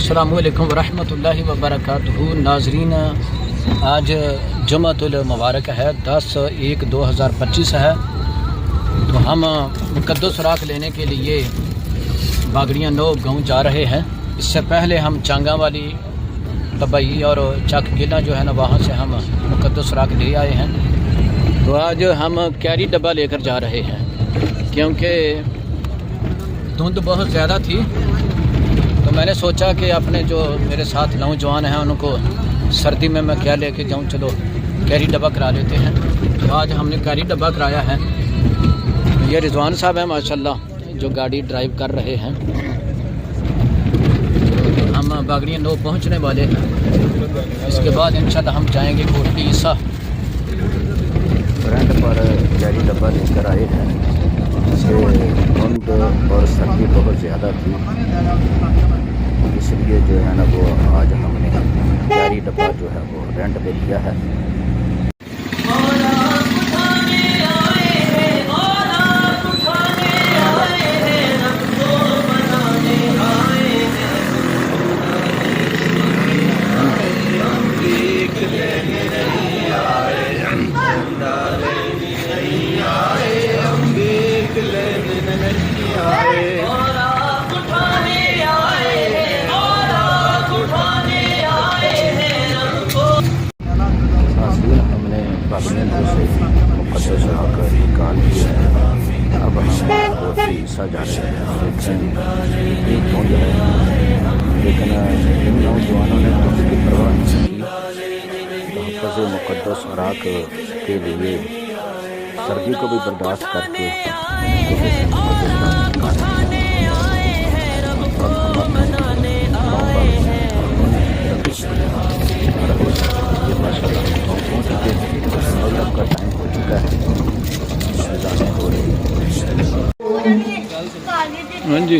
अस्सलामुअलैकुम वरहमतुल्लाहि वबरकातुहू। नाजरीन, आज जुम्मतुल मुबारक है, 10/1/2025 है। तो हम मुक़द्दस राख लेने के लिए बागड़ियाँ नो गाँव जा रहे हैं। इससे पहले हम चांगा वाली तबई और चक गिला जो है ना, वहाँ से हम मुक़द्दस राख ले आए हैं। तो आज हम कैरी डब्बा लेकर जा रहे हैं क्योंकि धुंध बहुत ज़्यादा थी। तो मैंने सोचा कि अपने जो मेरे साथ नौजवान हैं उनको सर्दी में मैं क्या लेके जाऊं, चलो कैरी डब्बा करा लेते हैं। तो आज हमने कैरी डब्बा कराया है। ये रिजवान साहब हैं माशाल्लाह, जो गाड़ी ड्राइव कर रहे हैं। हम बागड़ियाँ नो पहुंचने वाले हैं। इसके बाद इंशाल्लाह हम जाएंगे कोटली ईसा। रेंट पर कैरी डब्बा लेकर आए हैं। धुंध और सर्दी बहुत ज़्यादा थी, इसलिए जो है ना वो आज हमने कैरी डब्बा जो है वो रेंट पे लिया है। हमने बागड़ियों से मुक़द्दस राख निकाल लिया है। अब हम कोटली ईसा जा रहे हैं। एक धुंध है, लेकिन इन नौजवानों ने धुंध की परवाह नहीं की। तहफ़्फ़ुज़ मुक़द्दस राख के लिए सर्दी को भी बर्दाश्त करके का टाइम हो चुका है। हाँ जी,